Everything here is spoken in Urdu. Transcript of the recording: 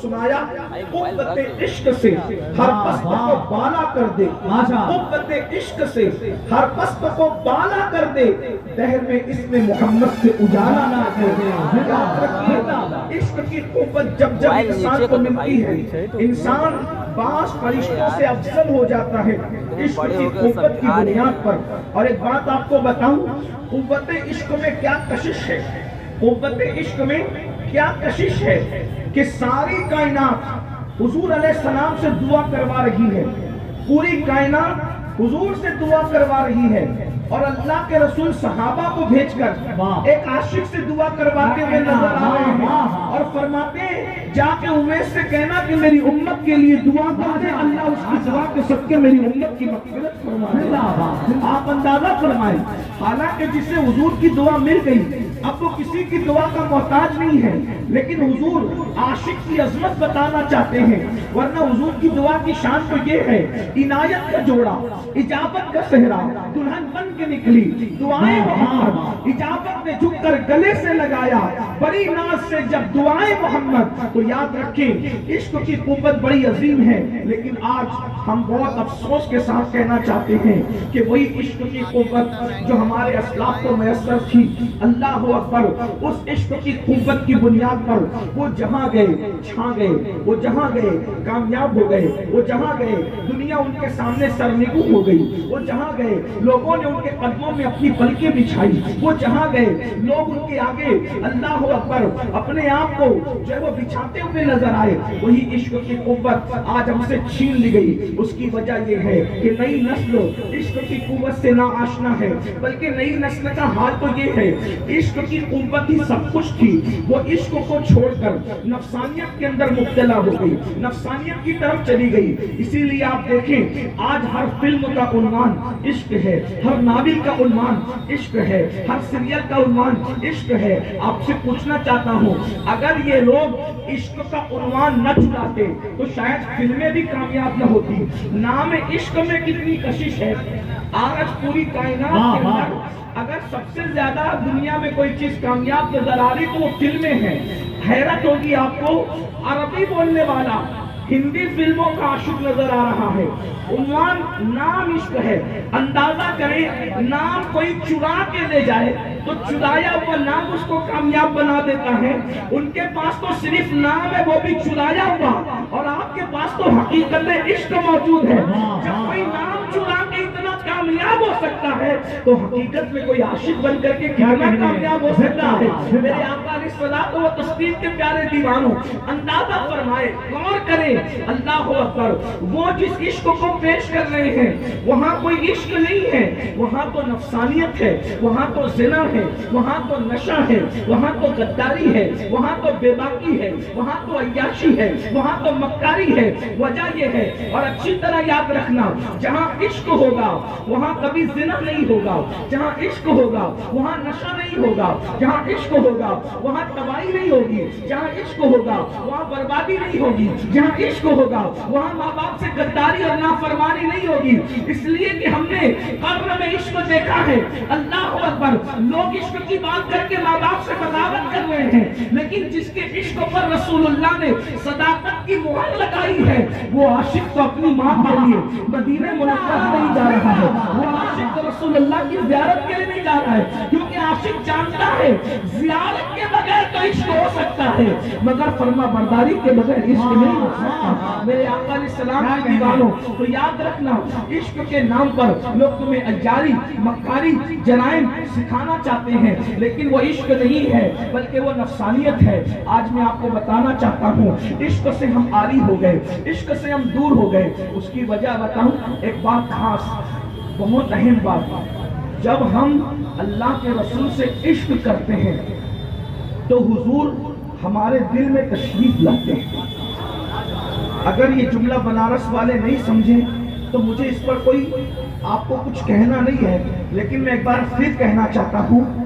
سنایا قوت عشق سے ہر پست کو بالا کر دے، قوت عشق سے ہر پست کو بالا کر دے، دہر میں اس میں محمد سے اجالا نہ کر دے۔ یاد رکھیے عشق کی قوت جب جب انسان کو ملتی ہے انسان بعض فرشتوں سے افضل ہو جاتا ہے عشق کی قوت کی بنیاد پر۔ اور ایک بات آپ کو بتاؤں، قوت عشق میں کیا کشش ہے، قوت عشق میں کیا کشش ہے کہ ساری کائنات حضور علیہ السلام سے دعا کروا رہی ہے، پوری کائنات حضور سے دعا کروا رہی ہے، اور اللہ کے رسول صحابہ کو بھیج کر ایک عاشق سے دعا کرواتے ہوئے نظر آ رہے ہیں اور فرماتے ہیں جا کے اویس سے کہنا کہ میری امت کے لیے دعا کر دے، اللہ اس کی دعا کے صدقے میری امت کی مغفرت فرمائے۔ آپ اندازہ فرمائیں، حالانکہ جسے حضور کی دعا مل گئی اب وہ کسی کی دعا کا محتاج نہیں ہے، لیکن حضور عاشق کی عظمت بتانا چاہتے ہیں، ورنہ حضور کی دعا کی شان تو یہ ہے عنایت کا جوڑا، اجابت کا صحرا، دلہن بن کے نکلی دعائیں محمد، اجابت نے جھک کر گلے سے لگایا بڑی ناز سے جب دعائیں محمد۔ تو یاد رکھیں عشق کی قوت بڑی عظیم ہے، لیکن آج ہم بہت افسوس کے ساتھ کہنا چاہتے ہیں کہ وہی عشق کی قوت جو ہمارے اسلاف کو میسر تھی، اللہ اکبر، اس عشق کی قوت کی بنیاد پر وہ جہاں گئے چھا گئے، وہ جہاں گئے کامیاب ہو گئے، وہ جہاں گئے دنیا ان کے سامنے سرنگوں ہو گئی، وہ جہاں گئے لوگوں نے ان کے قدموں میں اپنی پلکیں بچھائی، وہ جہاں گئے لوگ ان کے آگے اللہ اکبر اپنے آپ کو جو ہے وہ بچھاتے ہوئے نظر آئے۔ وہی عشق کی قوت آج ہم سے چھین لی گئی۔ اس کی وجہ یہ ہے کہ نئی نسل عشق کی قوت سے نہ آشنا ہے، بلکہ نئی نسل کا حال تو یہ ہے عشق کی قوت ہی سب کچھ تھی، وہ عشق کو چھوڑ کر نفسانیت کے اندر مبتلا ہو گئی، نفسانیت کی طرف چلی گئی۔ اسی لیے آپ دیکھیں آج ہر فلم کا عنوان عشق ہے، ہر ناول کا عنوان عشق ہے، ہر سیریل کا عنوان عشق ہے۔ آپ سے پوچھنا چاہتا ہوں اگر یہ لوگ عشق کا عنوان نہ چلاتے تو شاید فلمیں بھی کامیاب نہ ہوتی۔ نام عشق میں کتنی کشش ہے۔ آج پوری کائنات کے اندر اگر سب سے زیادہ دنیا میں کوئی چیز کامیاب نظر آ رہی تو وہ فلمیں ہیں۔ حیرت ہوگی آپ کو، عربی بولنے والا ہندی فلموں کا عاشق نظر آ رہا ہے، عنوان نام عشق ہے۔ اندازہ کریں نام کوئی چرا کے لے جائے تو چرایا ہوا نام اس کو کامیاب بنا دیتا ہے۔ ان کے پاس تو صرف نام ہے وہ بھی چرایا ہوا، اور آپ کے پاس تو حقیقت عشق موجود ہے۔ جب کوئی نام چرا کے اتنا کامیاب ہو سکتا ہے تو حقیقت میں کوئی عاشق بن کر کے کتنا کامیاب ہو سکتا ہے۔ میرے آقا علیہ الصلوۃ والتسلیم کے پیارے دیوانوں اندازہ فرمائے، غور کریں اللہ اکبر، وہ جس عشق کو پیش کر رہے ہیں وہاں کوئی عشق نہیں ہے، وہاں تو نفسانیت ہے، وہاں تو زنا ہے، وہاں تو نشہ ہے، وہاں تو غداری ہے، وہاں تو بے باکی ہے، وہاں تو عیاشی ہے، وہاں تو مکاری ہے۔ وجہ یہ ہے، اور اچھی طرح یاد رکھنا، جہاں عشق ہوگا وہاں کبھی زنا نہیں ہوگا، جہاں عشق ہوگا وہاں نشہ نہیں ہوگا، جہاں عشق ہوگا وہاں تباہی نہیں ہوگی، جہاں عشق ہوگا وہاں بربادی نہیں ہوگی، جہاں عشق ہوگا وہاں ماں باپ سے غداری اور نافرمانی نہیں ہوگی۔ اس لیے کہ ہم نے قبر میں عشق دیکھا ہے، اللہ اکبر، لوگ عشق کی بات کر کے ماں باپ سے بغاوت کر رہے ہیں، لیکن جس کے عشق پر رسول اللہ نے صداقت کی مہر لگائی ہے وہ عاشق تو اپنی ماں کے لیے مدینہ منورہ نہیں جا رہا ہے، وہ عاشق تو رسول اللہ کی زیارت کے لیے نہیں جا رہا ہے، کیونکہ عاشق جانتا ہے زیارت کے بغیر تو عشق ہو سکتا ہے مگر فرما برداری کے بغیر عشق نہیں ہو سکتا۔ میرے آقا علیہ السلام کے دیوانوں تو یاد رکھنا، عشق کے نام پر لوگ تمہیں اجاری، مکاری، جرائم سکھانا چاہتے ہیں، لیکن وہ عشق نہیں ہے بلکہ وہ نفسانیت ہے۔ آج میں آپ کو بتانا چاہتا ہوں عشق سے ہم عاری ہو گئے، عشق سے ہم دور ہو گئے۔ اس کی وجہ بتاؤں، ایک بات خاص، بہت اہم بات، جب ہم اللہ کے رسول سے عشق کرتے ہیں تو حضور ہمارے دل میں تشریف لاتے ہیں۔ اگر یہ جملہ بنارس والے نہیں سمجھیں تو مجھے اس پر کوئی آپ کو کچھ کہنا نہیں ہے، لیکن میں ایک بار پھر کہنا چاہتا ہوں